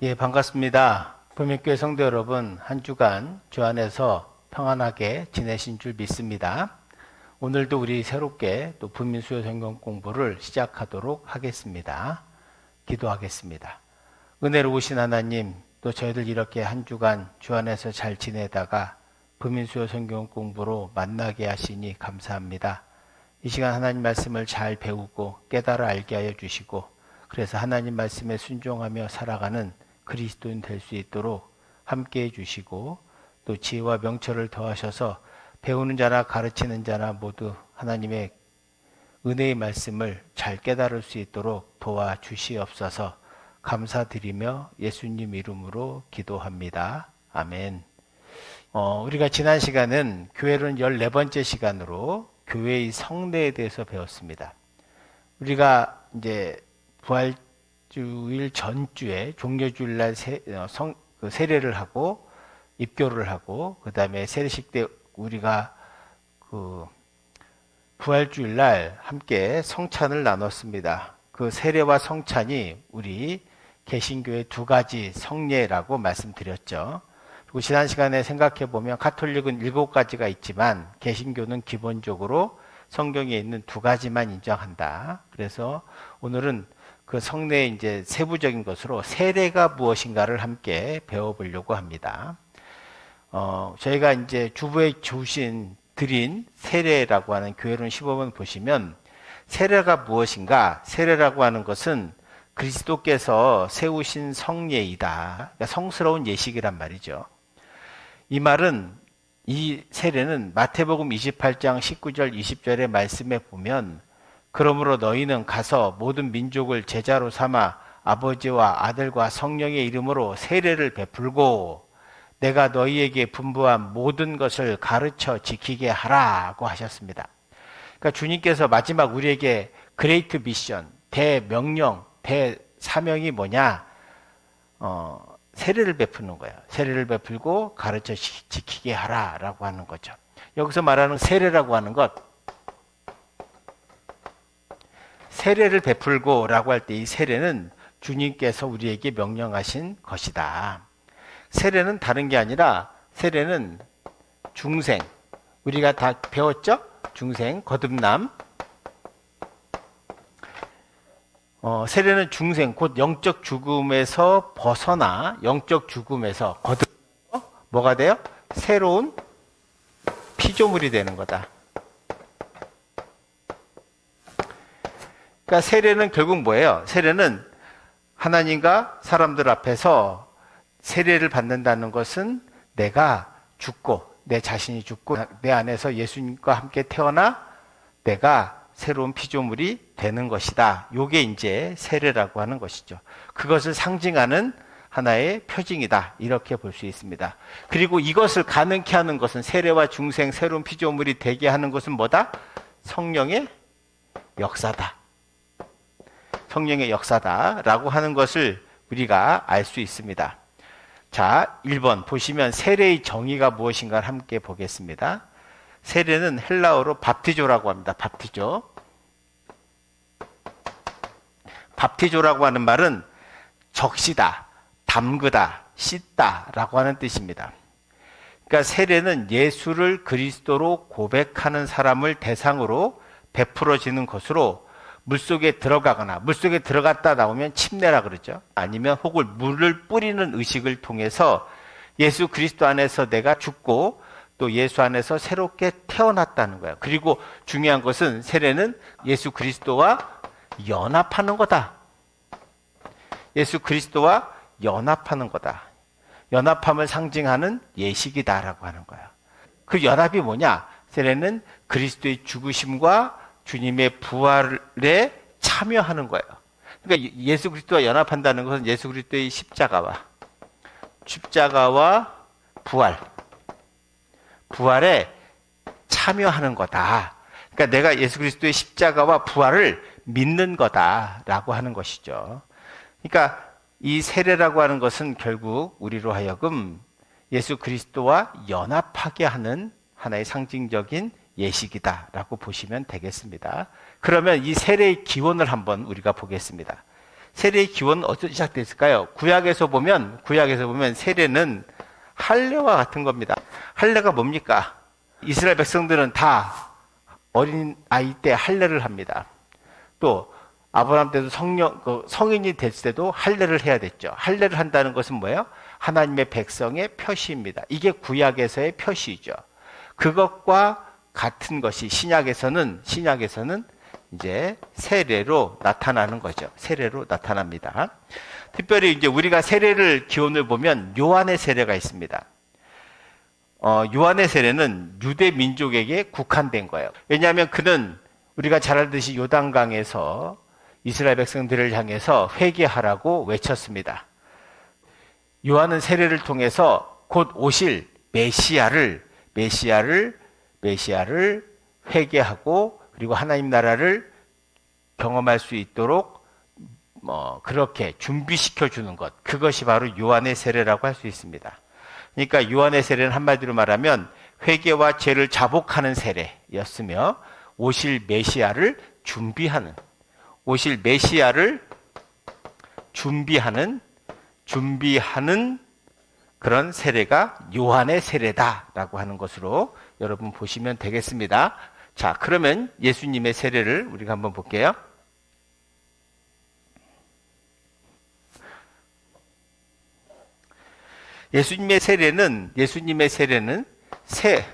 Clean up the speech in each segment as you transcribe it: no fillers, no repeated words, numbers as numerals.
예, 반갑습니다. 부민교회 성도 여러분, 한 주간 주 안에서 평안하게 지내신 줄 믿습니다. 오늘도 우리 새롭게 또 부민수요 성경 공부를 시작하도록 하겠습니다. 기도하겠습니다. 은혜로우신 하나님, 또 저희들 이렇게 한 주간 주 안에서 잘 지내다가 부민수요 성경 공부로 만나게 하시니 감사합니다. 이 시간 하나님 말씀을 잘 배우고 깨달아 알게 하여 주시고, 그래서 하나님 말씀에 순종하며 살아가는 그리스도인 될 수 있도록 함께해 주시고, 또 지혜와 명철을 더하셔서 배우는 자나 가르치는 자나 모두 하나님의 은혜의 말씀을 잘 깨달을 수 있도록 도와주시옵소서. 감사드리며 예수님 이름으로 기도합니다. 아멘. 우리가 지난 시간은 교회론 14번째 시간으로 교회의 성례에 대해서 배웠습니다. 우리가 이제 부활주일 전주에 종려주일날 세례를 하고 입교를 하고, 그 다음에 세례식 때 우리가 부활주일날 함께 성찬을 나눴습니다. 그 세례와 성찬이 우리 개신교의 두 가지 성례라고 말씀드렸죠. 그리고 지난 시간에 생각해 보면 가톨릭은 7가지가 있지만 개신교는 기본적으로 성경에 있는 2가지만 인정한다. 그래서 오늘은 그 성례의 이제 세부적인 것으로 세례가 무엇인가를 함께 배워보려고 합니다. 저희가 이제 주부에 드린 세례라고 하는 교회론 15번 보시면 세례가 무엇인가? 세례라고 하는 것은 그리스도께서 세우신 성례이다. 그러니까 성스러운 예식이란 말이죠. 이 말은, 이 세례는 마태복음 28장 19절 20절의 말씀에 보면, 그러므로 너희는 가서 모든 민족을 제자로 삼아 아버지와 아들과 성령의 이름으로 세례를 베풀고 내가 너희에게 분부한 모든 것을 가르쳐 지키게 하라고 하셨습니다. 그러니까 주님께서 마지막 우리에게 그레이트 미션, 대명령, 대사명이 뭐냐? 세례를 베푸는 거예요. 세례를 베풀고 가르쳐 지키게 하라라고 하는 거죠. 여기서 말하는 세례라고 하는 것, 세례를 베풀고라고 할 때 이 세례는 주님께서 우리에게 명령하신 것이다. 세례는 다른 게 아니라, 세례는 중생, 우리가 다 배웠죠? 중생, 거듭남. 세례는 중생, 곧 영적 죽음에서 벗어나 영적 죽음에서 뭐가 돼요? 새로운 피조물이 되는 거다. 그러니까 세례는 결국 뭐예요? 세례는 하나님과 사람들 앞에서 세례를 받는다는 것은 내가 죽고, 내 자신이 죽고 내 안에서 예수님과 함께 태어나 내가 새로운 피조물이 되는 것이다. 요게 이제 세례라고 하는 것이죠. 그것을 상징하는 하나의 표징이다. 이렇게 볼 수 있습니다. 그리고 이것을 가능케 하는 것은, 세례와 중생, 새로운 피조물이 되게 하는 것은 뭐다? 성령의 역사다. 성령의 역사다라고 하는 것을 우리가 알 수 있습니다. 자, 1번 보시면 세례의 정의가 무엇인가를 함께 보겠습니다. 세례는 헬라어로 밥티조라고 합니다. 밥티조. 밥티조라고 하는 말은 적시다, 담그다, 씻다라고 하는 뜻입니다. 그러니까 세례는 예수를 그리스도로 고백하는 사람을 대상으로 베풀어지는 것으로, 물속에 들어가거나, 물속에 들어갔다 나오면 침례라 그러죠. 아니면 혹은 물을 뿌리는 의식을 통해서 예수 그리스도 안에서 내가 죽고 또 예수 안에서 새롭게 태어났다는 거예요. 그리고 중요한 것은 세례는 예수 그리스도와 연합하는 거다. 예수 그리스도와 연합하는 거다. 연합함을 상징하는 예식이다라고 하는 거예요. 그 연합이 뭐냐? 세례는 그리스도의 죽으심과 주님의 부활에 참여하는 거예요. 그러니까 예수 그리스도와 연합한다는 것은 예수 그리스도의 십자가와 부활에 참여하는 거다. 그러니까 내가 예수 그리스도의 십자가와 부활을 믿는 거다라고 하는 것이죠. 그러니까 이 세례라고 하는 것은 결국 우리로 하여금 예수 그리스도와 연합하게 하는 하나의 상징적인 예식이다라고 보시면 되겠습니다. 그러면 이 세례의 기원을 한번 우리가 보겠습니다. 세례의 기원은 어디서 시작됐을까요? 구약에서 보면 세례는 할례와 같은 겁니다. 할례가 뭡니까? 이스라엘 백성들은 다 어린 아이 때 할례를 합니다. 또 아브라함 때도 성인이 됐을 때도 할례를 해야 됐죠. 할례를 한다는 것은 뭐예요? 하나님의 백성의 표시입니다. 이게 구약에서의 표시이죠. 그것과 같은 것이 신약에서는 이제 세례로 나타나는 거죠. 세례로 나타납니다. 특별히 이제 우리가 세례를 기원을 보면 요한의 세례가 있습니다. 요한의 세례는 유대 민족에게 국한된 거예요. 왜냐하면 그는 우리가 잘 알듯이 요단강에서 이스라엘 백성들을 향해서 회개하라고 외쳤습니다. 요한은 세례를 통해서 곧 오실 메시아를 회개하고 그리고 하나님 나라를 경험할 수 있도록 그렇게 준비시켜 주는 것, 그것이 바로 요한의 세례라고 할 수 있습니다. 그러니까 요한의 세례는 한마디로 말하면 회개와 죄를 자복하는 세례였으며 오실 메시아를 준비하는 그런 세례가 요한의 세례다라고 하는 것으로 여러분 보시면 되겠습니다. 자, 그러면 예수님의 세례를 우리가 한번 볼게요. 예수님의 세례는 새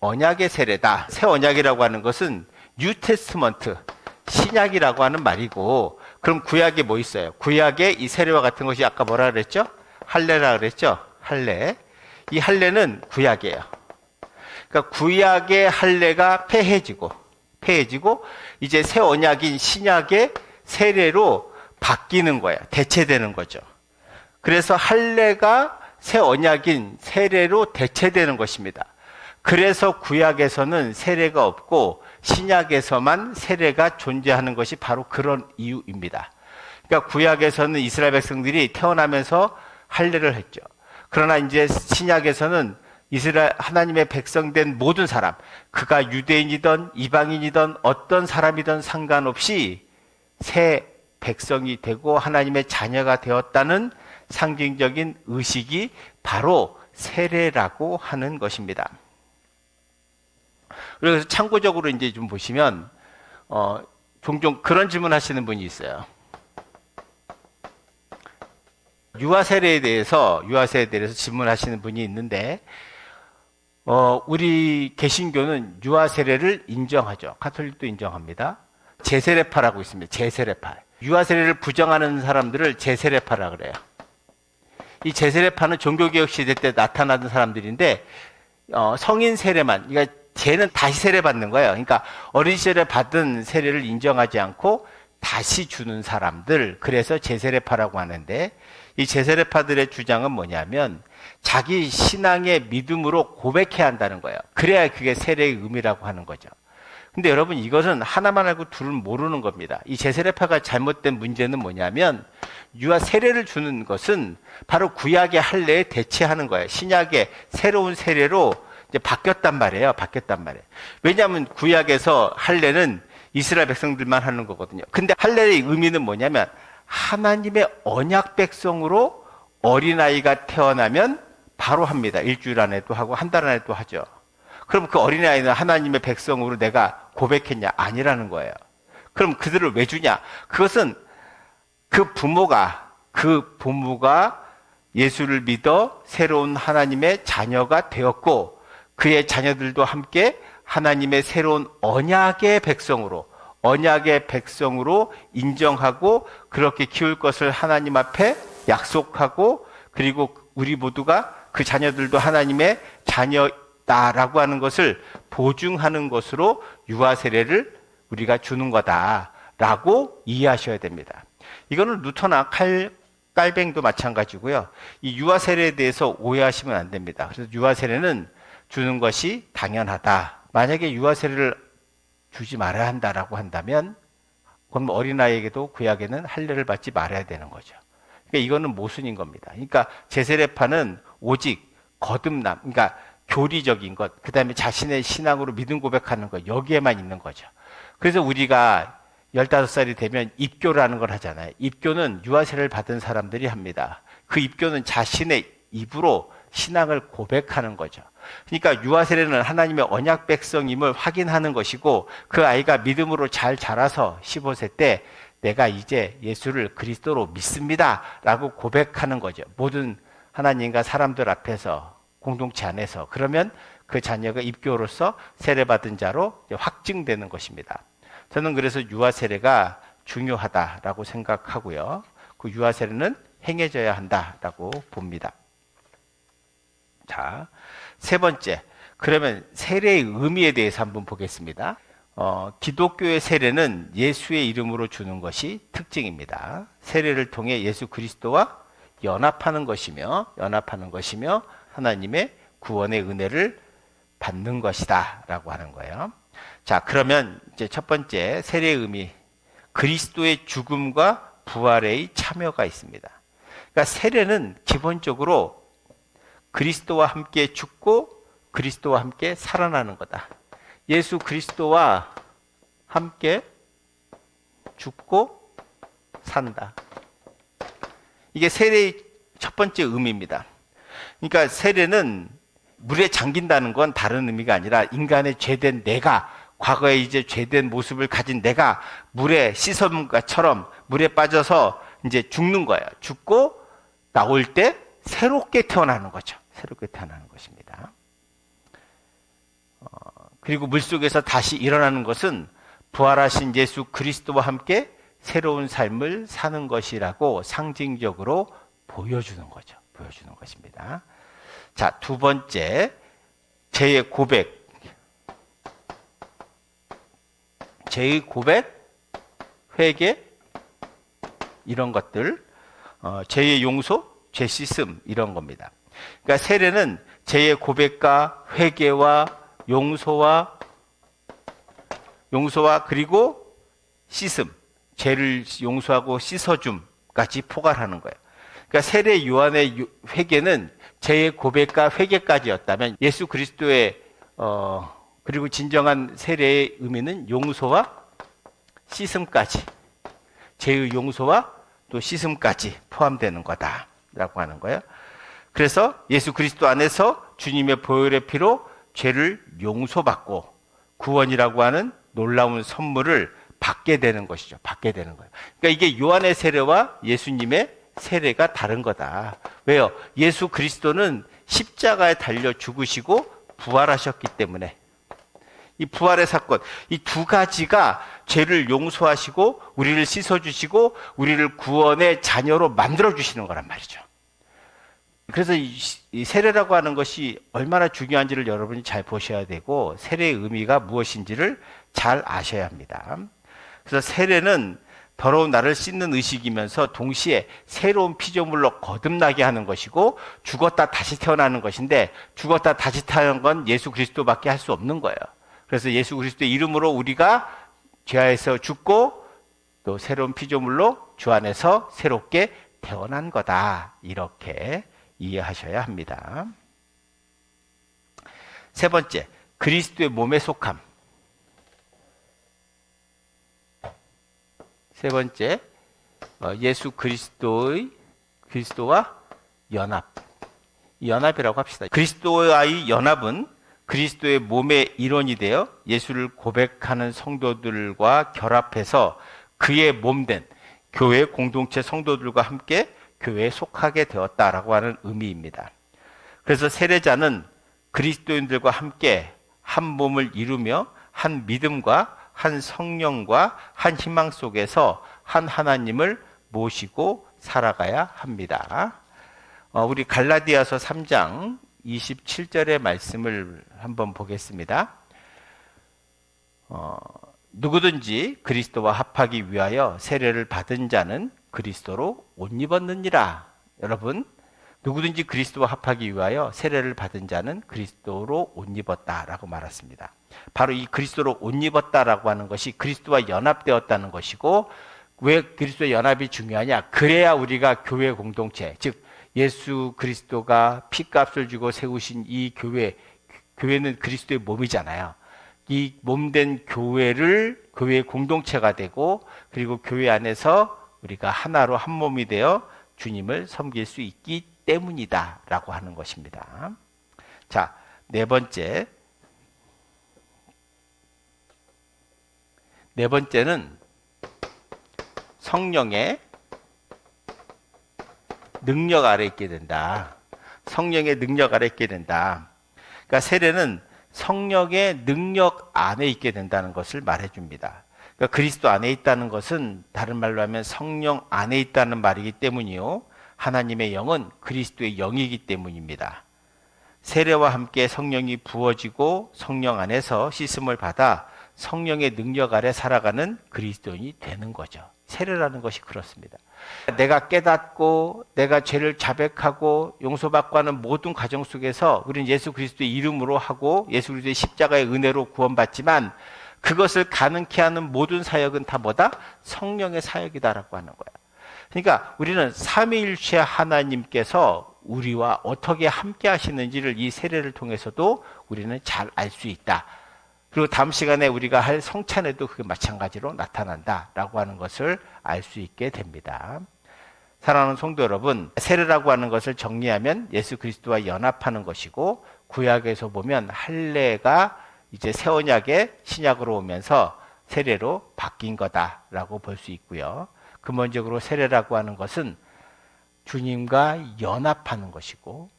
언약의 세례다. 새 언약이라고 하는 것은 뉴 테스트먼트, 신약이라고 하는 말이고, 그럼 구약에 뭐 있어요? 구약에 이 세례와 같은 것이 아까 뭐라 그랬죠? 할례라 그랬죠? 할례. 이 할례는 구약이에요. 그러니까 구약의 할례가 폐해지고 이제 새 언약인 신약의 세례로 바뀌는 거예요. 대체되는 거죠. 그래서 할례가 새 언약인 세례로 대체되는 것입니다. 그래서 구약에서는 세례가 없고 신약에서만 세례가 존재하는 것이 바로 그런 이유입니다. 그러니까 구약에서는 이스라엘 백성들이 태어나면서 할례를 했죠. 그러나 이제 신약에서는 이스라엘 하나님의 백성된 모든 사람, 그가 유대인이든 이방인이든 어떤 사람이든 상관없이 새 백성이 되고 하나님의 자녀가 되었다는 상징적인 의식이 바로 세례라고 하는 것입니다. 그래서 참고적으로 이제 좀 보시면 종종 그런 질문 하시는 분이 있어요. 유아 세례에 대해서 질문하시는 분이 있는데 우리 개신교는 유아 세례를 인정하죠. 가톨릭도 인정합니다. 제세례파라고 있습니다. 제세례파. 유아 세례를 부정하는 사람들을 제세례파라 그래요. 이 제세례파는 종교개혁 시대 때 나타나던 사람들인데 성인 세례만, 그러니까 쟤는 다시 세례 받는 거예요. 그러니까 어린 시절에 받은 세례를 인정하지 않고 다시 주는 사람들, 그래서 제세례파라고 하는데, 이 제세례파들의 주장은 뭐냐면 자기 신앙의 믿음으로 고백해야 한다는 거예요. 그래야 그게 세례의 의미라고 하는 거죠. 근데 여러분, 이것은 하나만 알고 둘은 모르는 겁니다. 이 제세례파가 잘못된 문제는 뭐냐면 유아 세례를 주는 것은 바로 구약의 할례에 대체하는 거예요. 신약의 새로운 세례로 이제 바뀌었단 말이에요. 왜냐하면 구약에서 할례는 이스라엘 백성들만 하는 거거든요. 근데 할례의 의미는 뭐냐면 하나님의 언약 백성으로 어린아이가 태어나면 바로 합니다. 일주일 안에도 하고 한 달 안에도 하죠. 그럼 그 어린아이는 하나님의 백성으로 내가 고백했냐? 아니라는 거예요. 그럼 그들을 왜 주냐? 그것은 그 부모가 예수를 믿어 새로운 하나님의 자녀가 되었고 그의 자녀들도 함께 하나님의 새로운 언약의 백성으로 인정하고 그렇게 키울 것을 하나님 앞에 약속하고, 그리고 우리 모두가 그 자녀들도 하나님의 자녀다라고 하는 것을 보증하는 것으로 유아 세례를 우리가 주는 거다라고 이해하셔야 됩니다. 이거는 루터나 깔뱅도 마찬가지고요. 이 유아 세례에 대해서 오해하시면 안 됩니다. 그래서 유아 세례는 주는 것이 당연하다. 만약에 유아 세례를 주지 말아야 한다라고 한다면 그럼 어린아이에게도 구약에는 할례를 받지 말아야 되는 거죠. 그러니까 이거는 모순인 겁니다. 그러니까 제세례파는 오직 거듭남, 그러니까 교리적인 것, 그 다음에 자신의 신앙으로 믿음 고백하는 것, 여기에만 있는 거죠. 그래서 우리가 15살이 되면 입교라는 걸 하잖아요. 입교는 유아 세례를 받은 사람들이 합니다. 그 입교는 자신의 입으로 신앙을 고백하는 거죠. 그러니까 유아 세례는 하나님의 언약 백성임을 확인하는 것이고, 그 아이가 믿음으로 잘 자라서 15세 때 내가 이제 예수를 그리스도로 믿습니다 라고 고백하는 거죠. 모든 하나님과 사람들 앞에서, 공동체 안에서. 그러면 그 자녀가 입교로서 세례받은 자로 확증되는 것입니다. 저는 그래서 유아 세례가 중요하다라고 생각하고요. 그 유아 세례는 행해져야 한다라고 봅니다. 자, 세 번째. 그러면 세례의 의미에 대해서 한번 보겠습니다. 기독교의 세례는 예수의 이름으로 주는 것이 특징입니다. 세례를 통해 예수 그리스도와 연합하는 것이며 하나님의 구원의 은혜를 받는 것이다 라고 하는 거예요. 자, 그러면 이제 첫 번째 세례의 의미, 그리스도의 죽음과 부활의 참여가 있습니다. 그러니까 세례는 기본적으로 그리스도와 함께 죽고 그리스도와 함께 살아나는 거다. 예수 그리스도와 함께 죽고 산다. 이게 세례의 첫 번째 의미입니다. 그러니까 세례는 물에 잠긴다는 건 다른 의미가 아니라 인간의 죄된 내가, 과거에 이제 죄된 모습을 가진 내가 물에 씻어문 것처럼 물에 빠져서 이제 죽는 거예요. 죽고 나올 때 새롭게 태어나는 거죠. 새롭게 태어나는 것입니다. 그리고 물속에서 다시 일어나는 것은 부활하신 예수 그리스도와 함께 새로운 삶을 사는 것이라고 상징적으로 보여주는 거죠. 보여주는 것입니다. 자, 두 번째, 죄의 고백. 죄의 고백, 회개, 이런 것들, 죄의 용서, 죄 씻음, 이런 겁니다. 그러니까 세례는 죄의 고백과 회개와 용서와 그리고 씻음, 죄를 용서하고 씻어줌까지 포괄하는 거예요. 그러니까 세례 요한의 회개는 죄의 고백과 회개까지였다면 예수 그리스도의 그리고 진정한 세례의 의미는 용서와 씻음까지, 죄의 용서와 또 씻음까지 포함되는 거다라고 하는 거예요. 그래서 예수 그리스도 안에서 주님의 보혈의 피로 죄를 용서받고 구원이라고 하는 놀라운 선물을 받게 되는 것이죠. 받게 되는 거예요. 그러니까 이게 요한의 세례와 예수님의 세례가 다른 거다. 왜요? 예수 그리스도는 십자가에 달려 죽으시고 부활하셨기 때문에 이 부활의 사건, 이 두 가지가 죄를 용서하시고 우리를 씻어주시고 우리를 구원의 자녀로 만들어주시는 거란 말이죠. 그래서 이 세례라고 하는 것이 얼마나 중요한지를 여러분이 잘 보셔야 되고 세례의 의미가 무엇인지를 잘 아셔야 합니다. 그래서 세례는 더러운 나를 씻는 의식이면서 동시에 새로운 피조물로 거듭나게 하는 것이고 죽었다 다시 태어나는 것인데 죽었다 다시 태어난 건 예수 그리스도밖에 할 수 없는 거예요. 그래서 예수 그리스도의 이름으로 우리가 죄에서 죽고 또 새로운 피조물로 주 안에서 새롭게 태어난 거다. 이렇게 이해하셔야 합니다. 세 번째, 그리스도의 몸에 속함. 세 번째, 예수 그리스도와 연합. 연합이라고 합시다. 그리스도와의 연합은 그리스도의 몸의 일원이 되어 예수를 고백하는 성도들과 결합해서 그의 몸된 교회 공동체 성도들과 함께 교회에 속하게 되었다라고 하는 의미입니다. 그래서 세례자는 그리스도인들과 함께 한 몸을 이루며 한 믿음과 한 성령과 한 희망 속에서 한 하나님을 모시고 살아가야 합니다. 우리 갈라디아서 3장 27절의 말씀을 한번 보겠습니다. 누구든지 그리스도와 합하기 위하여 세례를 받은 자는 그리스도로 옷 입었느니라. 여러분, 누구든지 그리스도와 합하기 위하여 세례를 받은 자는 그리스도로 옷 입었다라고 말했습니다. 바로 이 그리스도로 옷 입었다라고 하는 것이 그리스도와 연합되었다는 것이고, 왜 그리스도의 연합이 중요하냐? 그래야 우리가 교회 공동체, 즉 예수 그리스도가 피값을 주고 세우신 이 교회는 그리스도의 몸이잖아요. 이 몸된 교회를 교회의 공동체가 되고 그리고 교회 안에서 우리가 하나로 한 몸이 되어 주님을 섬길 수 있기 때문이다 라고 하는 것입니다. 자, 네 번째는 성령의 능력 아래 있게 된다. 성령의 능력 아래 있게 된다. 그러니까 세례는 성령의 능력 안에 있게 된다는 것을 말해줍니다. 그러니까 그리스도 안에 있다는 것은 다른 말로 하면 성령 안에 있다는 말이기 때문이요. 하나님의 영은 그리스도의 영이기 때문입니다. 세례와 함께 성령이 부어지고 성령 안에서 씻음을 받아 성령의 능력 아래 살아가는 그리스도인이 되는 거죠. 세례라는 것이 그렇습니다. 내가 깨닫고 내가 죄를 자백하고 용서받고 하는 모든 과정 속에서 우리는 예수 그리스도의 이름으로 하고 예수 그리스도의 십자가의 은혜로 구원받지만 그것을 가능케 하는 모든 사역은 다 뭐다? 성령의 사역이다라고 하는 거야. 그러니까 우리는 삼위일체 하나님께서 우리와 어떻게 함께 하시는지를 이 세례를 통해서도 우리는 잘 알 수 있다. 그리고 다음 시간에 우리가 할 성찬에도 그게 마찬가지로 나타난다라고 하는 것을 알 수 있게 됩니다. 사랑하는 성도 여러분, 세례라고 하는 것을 정리하면 예수 그리스도와 연합하는 것이고 구약에서 보면 할례가 이제 새 언약의 신약으로 오면서 세례로 바뀐 거다라고 볼 수 있고요. 근본적으로 세례라고 하는 것은 주님과 연합하는 것이고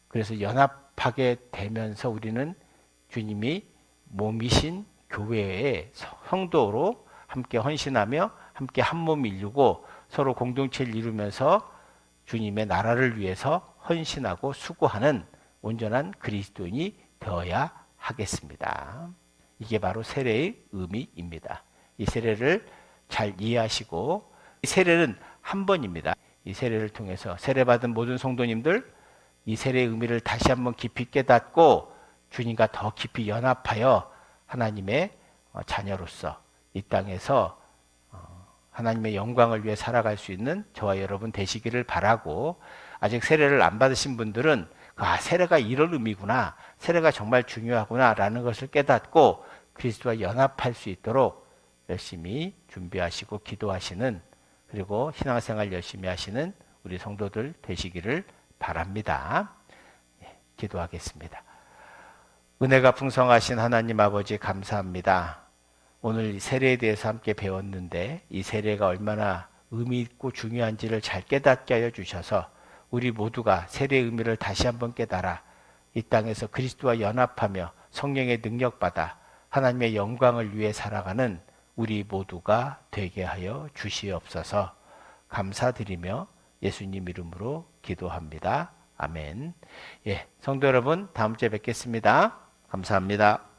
그래서 연합하게 되면서 우리는 주님이 몸이신 교회의 성도로 함께 헌신하며 함께 한 몸을 이루고 서로 공동체를 이루면서 주님의 나라를 위해서 헌신하고 수고하는 온전한 그리스도인이 되어야 하겠습니다. 이게 바로 세례의 의미입니다. 이 세례를 잘 이해하시고 이 세례는 한 번입니다. 이 세례를 통해서 세례받은 모든 성도님들 이 세례의 의미를 다시 한번 깊이 깨닫고 주님과 더 깊이 연합하여 하나님의 자녀로서 이 땅에서 하나님의 영광을 위해 살아갈 수 있는 저와 여러분 되시기를 바라고 아직 세례를 안 받으신 분들은 세례가 이런 의미구나. 세례가 정말 중요하구나 라는 것을 깨닫고 그리스도와 연합할 수 있도록 열심히 준비하시고 기도하시는 그리고 신앙생활 열심히 하시는 우리 성도들 되시기를 바랍니다. 기도하겠습니다. 은혜가 풍성하신 하나님 아버지 감사합니다. 오늘 이 세례에 대해서 함께 배웠는데 이 세례가 얼마나 의미 있고 중요한지를 잘 깨닫게 하여 주셔서 우리 모두가 세례의 의미를 다시 한번 깨달아 이 땅에서 그리스도와 연합하며 성령의 능력받아 하나님의 영광을 위해 살아가는 우리 모두가 되게 하여 주시옵소서. 감사드리며 예수님 이름으로 기도합니다. 아멘. 성도 여러분, 다음 주에 뵙겠습니다. 감사합니다.